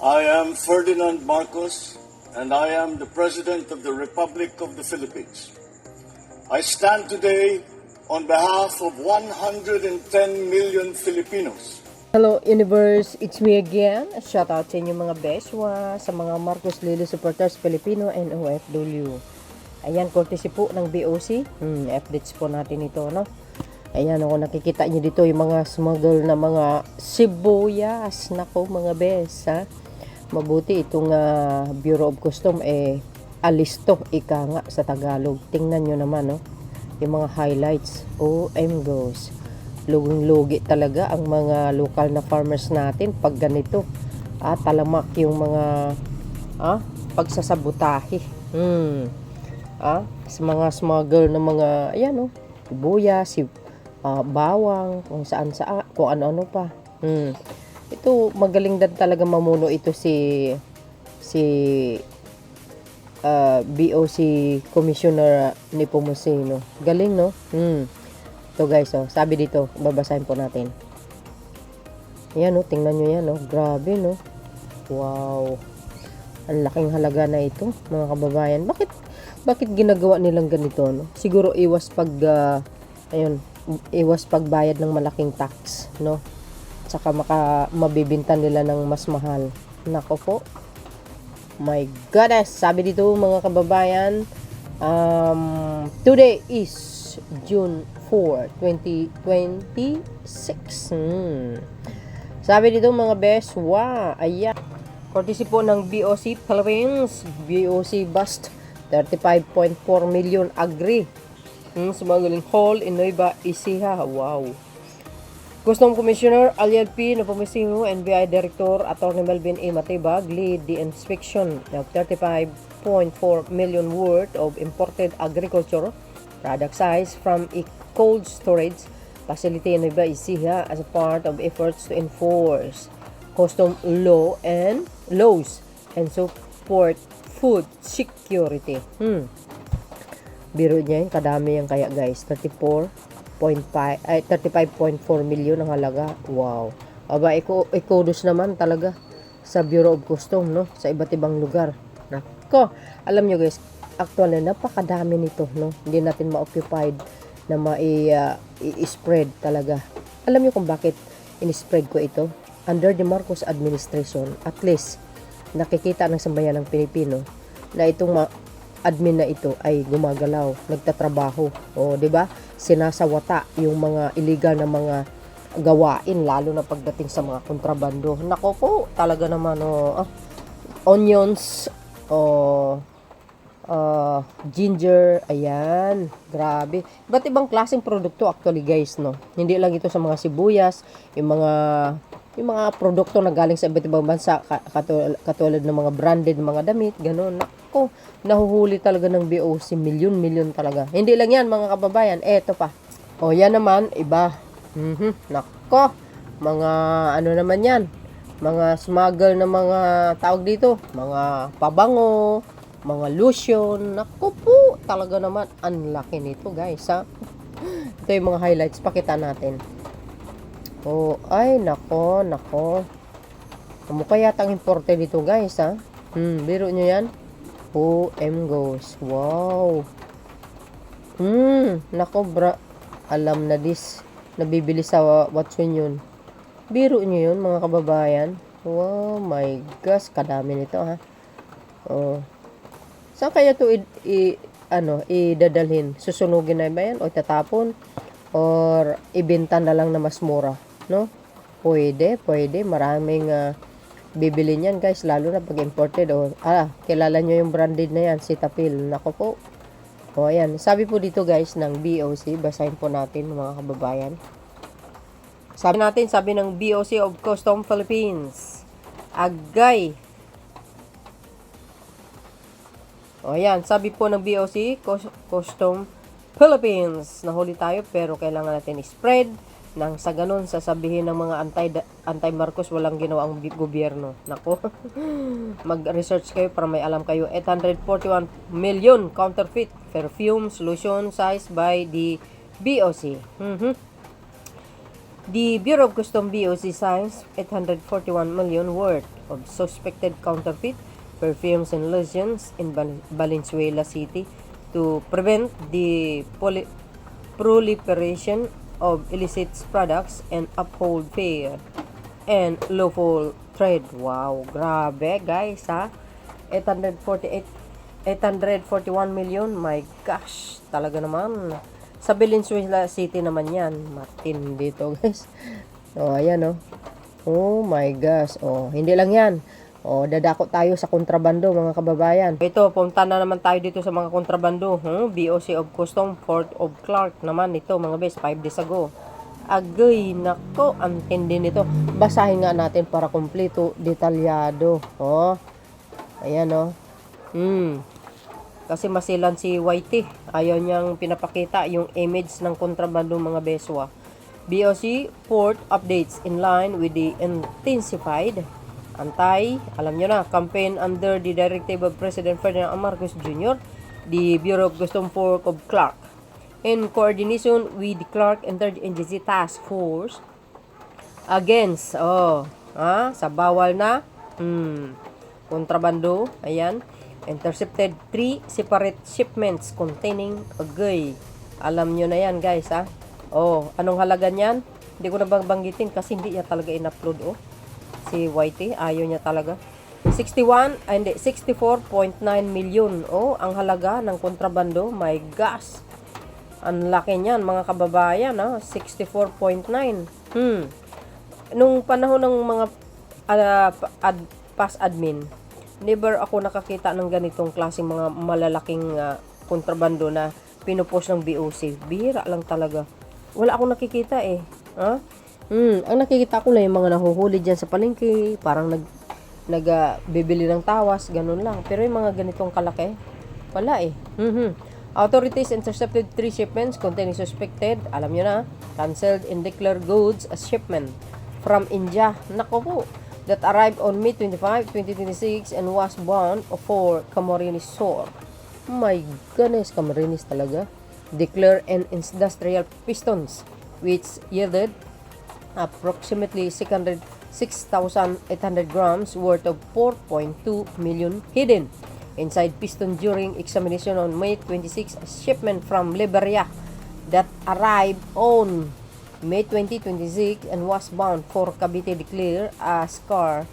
I am Ferdinand Marcos, and I am the President of the Republic of the Philippines. I stand today on behalf of 110 million Filipinos. Hello Universe, it's me again. Shout out sa inyo mga beswa, sa mga Marcos Lily supporters Filipino and OFW. Ayan, courtesy po ng BOC. Updates po natin ito, no? Ayan, ako nakikita nyo dito yung mga smuggle na mga sibuyas. Nako mga bes, ha? Mabuti itong Bureau of Custom alisto, ika nga sa Tagalog. Tingnan nyo naman, no? Yung mga highlights. OM goes. Luging-lugi talaga ang mga local na farmers natin pag ganito. Talamak yung mga pagsasabotahe. Sa mga smuggle na mga, ayan, no? Sibuyas, bawang, kung saan, kung ano-ano pa. Ito, magaling din talaga mamuno ito si BOC Commissioner ni Pomosino. Galing, no? Ito guys, sabi dito, babasahin po natin. Ayan, no? Tingnan nyo yan, no? Grabe, no? Wow. Ang laking halaga na ito, mga kababayan. Bakit ginagawa nilang ganito, no? Siguro iwas pagbayad ng malaking tax, no? Saka mabibinta nila ng mas mahal. Nako po. My goodness. Sabi dito mga kababayan, today is June 4, 2026. Sabi dito mga best, ayan. Courtesy po ng BOC Philippines, BOC bust 35.4 million agree. Smuggling haul in Nueva Ecija. Wow. Custom Commissioner Aliel P. Pomosino, NBI Director Atty. Melvin A. Matibag lead the inspection of 35.4 million worth of imported agriculture product size from a cold storage facility in Nueva Ecija as a part of efforts to enforce custom laws and support food security. Biro niya yun, kadami yan kaya guys, 35.4 million ang halaga. Wow. Aba, ikudos naman talaga sa Bureau of Custom, no? Sa iba't ibang lugar. Nako, alam nyo guys, actually, napakadami nito, no? Hindi natin ma-occupied na i-spread talaga. Alam nyo kung bakit in-spread ko ito? Under the Marcos administration, at least, nakikita ng sambayan ng Pilipino na itong admin na ito ay gumagalaw, nagtatrabaho. O, 'di ba? Sinasawata yung mga illegal na mga gawain, lalo na pagdating sa mga kontrabando. Nako po, talaga naman onions, ginger, ayan, grabe. Iba't ibang klaseng produkto actually guys, no? Hindi lang ito sa mga sibuyas, yung mga produkto na galing sa iba't ibang bansa, katulad ng mga branded mga damit, gano'n. Nako, nahuhuli talaga ng BOC, milyon talaga. Hindi lang yan mga kababayan, eto pa. Yan naman, iba. Nako, mga ano naman yan, mga smuggle na mga tawag dito, mga pabango, mga lotion. Nako po, talaga naman, ang laki nito guys, ha. Ito yung mga highlights, pakita natin. Ay, nako. Mukha yatang imported dito guys, ha. Biro nyo yan. OM goes. Wow. Nako, alam na this. Nabibili sa Watson yun. Biro nyo yun, mga kababayan. Wow, my gosh. Kadami nito, ha. Saan kaya ito idadalhin? Susunugin na ba yan? O itatapon? Or ibenta na lang na mas mura? No? Pwede. Maraming bibili niyan guys, lalo na pag imported. Kilala nyo yung branded na yan, Cetaphil. Nako po. Ayan. Sabi po dito guys ng BOC, basahin po natin mga kababayan. Sabi ng BOC of Custom Philippines, Agay. Ayan, sabi po ng BOC Custom Philippines, nahuli tayo pero kailangan natin i-spread nang sa ganun sasabihin ng mga anti-Marcos walang ginawang gobyerno. Nako, mag-research kayo para may alam kayo. 841 million counterfeit perfume solution size by the BOC. The Bureau of Custom BOC signs 841 million worth of suspected counterfeit perfumes and lotions in Valenzuela City to prevent the proliferation of illicit products and uphold fair and lawful trade. Wow, grabe guys ha. 841 million. My gosh, talaga naman. Sa Valenzuela City naman yan. Matindi dito guys. Oh, ayan oh. Oh my gosh. Oh, hindi lang yan. Oh, dadako tayo sa kontrabando mga kababayan. Ito, punta na naman tayo dito sa mga kontrabando. BOC of Custom, Port of Clark naman ito mga bes, 5 days ago. Agay, nako, ang tindi nito. Basahin nga natin para kumpleto, detalyado. Oh, ayan oh. Kasi masilan si Whitey. Ayaw niyang pinapakita yung image ng kontrabando mga beswa. BOC port updates in line with the intensified alam nyo na, campaign under the directive of President Ferdinand Marcos Jr., the Bureau of Customs Port of Clark, in coordination with the Clark Interagency Task Force against, sa bawal na, kontrabando, ayan, intercepted 3 separate shipments containing agay. Alam nyo na yan guys ha. Anong halaga niyan? Hindi ko na banggitin kasi hindi niya talaga in-upload si Whitey, ayaw niya talaga. 64.9 million ang halaga ng kontrabando. My gosh, ang laki niyan mga kababayan 64.9. Nung panahon ng mga past admin, never ako nakakita ng ganitong klaseng mga malalaking kontrabando na pinupost ng BOC. Bihira lang talaga. Wala akong nakikita ang nakikita ko lang yung mga nahuhuli dyan sa palengke, parang bibili ng tawas, ganun lang. Pero yung mga ganitong kalaki, wala Authorities intercepted 3 shipments containing suspected, alam nyo na, canceled and declared goods as shipment from India. Nako po, that arrived on May 25, 2026 and was bound for Camarines Sur. My goodness, Camarines talaga. Declare and industrial pistons, which yielded approximately 6,800 grams worth of 4.2 million hidden inside piston during examination on May 26. A shipment from Liberia that arrived on May 2026 and was bound for Cavite declared as car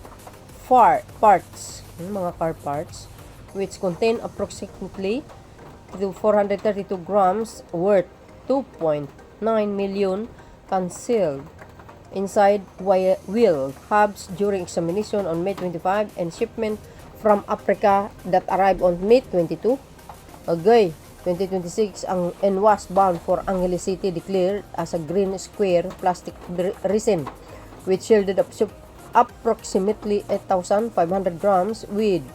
parts, mga car parts, which contain approximately 432 grams worth 2.9 million concealed inside wheel hubs during examination on May 25 and shipment from Africa that arrived on May 22. Agay, 2026 and was bound for Angeles City declared as a green square plastic resin which yielded approximately 8,500 grams with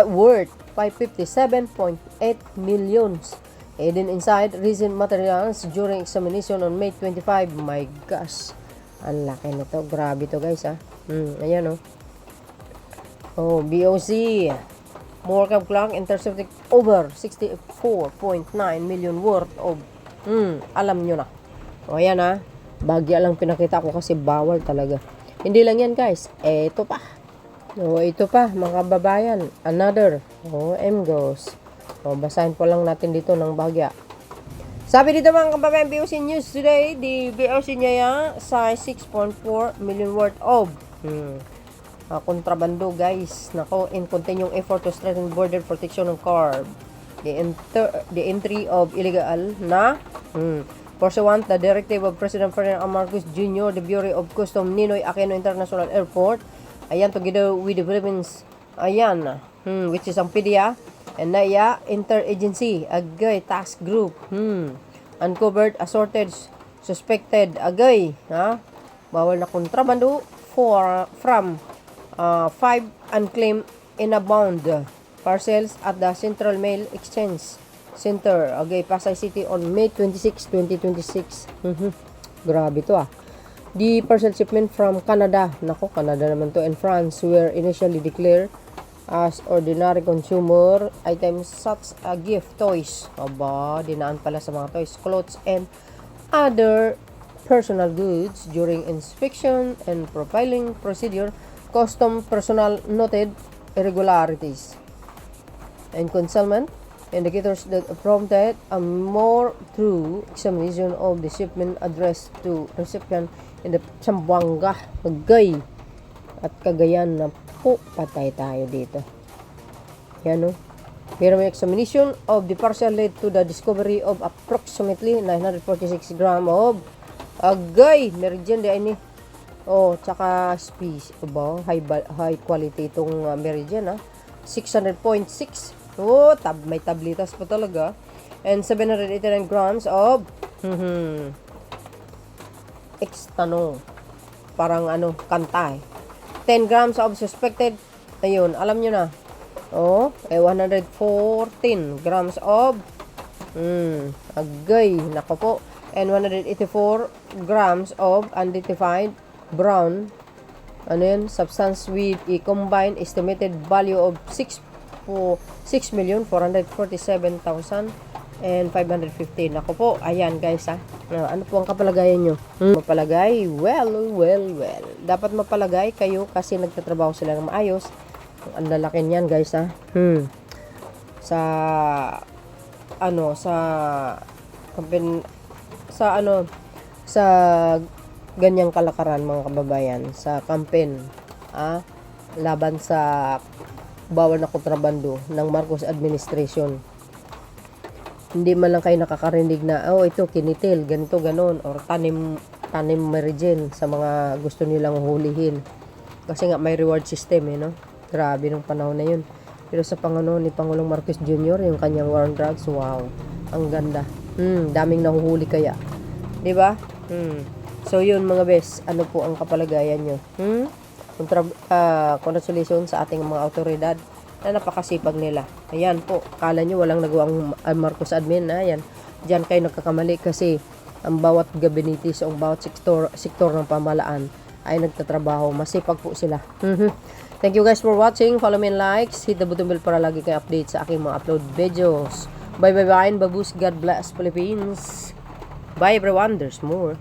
worth 557.8 millions hidden inside resin materials during examination on May 25. My gosh, ang laki nito. Grabe to guys ayan BOC Morgan Clark intercepted over 64.9 million worth of alam nyo na. Ayan bagya lang pinakita ko kasi bawal talaga. Hindi lang yan guys, ito pa mga kababayan, another MGOs. Basahin po lang natin dito ng bagya. Sabi dito mga kababayan, BOC News today, the BOC niya sa 6.4 million worth of kontrabando guys. Nako, in continuing effort to strengthen border protection ng CARB, the entry of illegal na pursuant the directive of President Ferdinand Marcos Jr., the Bureau of Customs Ninoy Aquino International Airport, ayan, together with the Philippines, ayan, which is ang PDEA and NAIA Interagency Agay Task Group, uncovered assorted suspected agay, bawal na kontrabando from 5 unclaimed inbound parcels at the Central Mail Exchange Center, Agay, Pasay City on May 26, 2026. Grabe to The parcel shipment from Canada, nako, Canada naman to, and France were initially declared as ordinary consumer items such as gift, toys. Aba, dinaan pala sa mga toys, clothes, and other personal goods. During inspection and profiling procedure, custom personnel noted irregularities and concealment indicators that prompted a more thorough examination of the shipment addressed to recipient in the Zamboanga, Cagay at Cagayan na po. Patay tayo dito. Yan o. Pero may examination of the parcel led to the discovery of approximately 946 gram of agay. Meridian di ini. Oh, tsaka species. High quality itong meridian 600.6. Oh, may tablitas pa talaga. And 789 grams of extano. Parang kantay. 10 grams of suspected. Ayun, alam nyo na. Oh, 114 grams of agay. Nako po. And 184 grams of unidentified brown substance with a combined estimated value of 6,447,550. Nako po, ayan guys ano po ang kapalagayan nyo? Mapalagay? Well. Dapat mapalagay kayo kasi nagtatrabaho sila ng maayos. Ang lalaki niyan guys sa ganyang kalakaran mga kababayan, sa campaign laban sa bawal na kontrabando ng Marcos administration. Hindi man lang kayo nakakarinig na ito kinitil, ganito ganon, or tanim meridian sa mga gusto nilang hulihin. Kasi nga may reward system Grabe nung panahon na yun. Pero sa panahon ni Pangulong Marcos Jr., yung kanyang war on drugs, wow, ang ganda. Daming nahuhuli kaya. 'Di ba? So yun mga bes, ano po ang kapalagayan nyo? Congratulations sa ating mga autoridad na napakasipag nila. Ayan po, kala nyo walang nagawang Marcos admin ayan. Diyan kayo nagkakamali kasi ang bawat gabinete o ang bawat sektor ng pamahalaan ay nagtatrabaho. Masipag po sila. Thank you guys for watching. Follow me and likes. Hit the button bell para lagi kayo update sa aking mga upload videos. Bye. Babus. God bless Philippines. Bye everyone. There's more.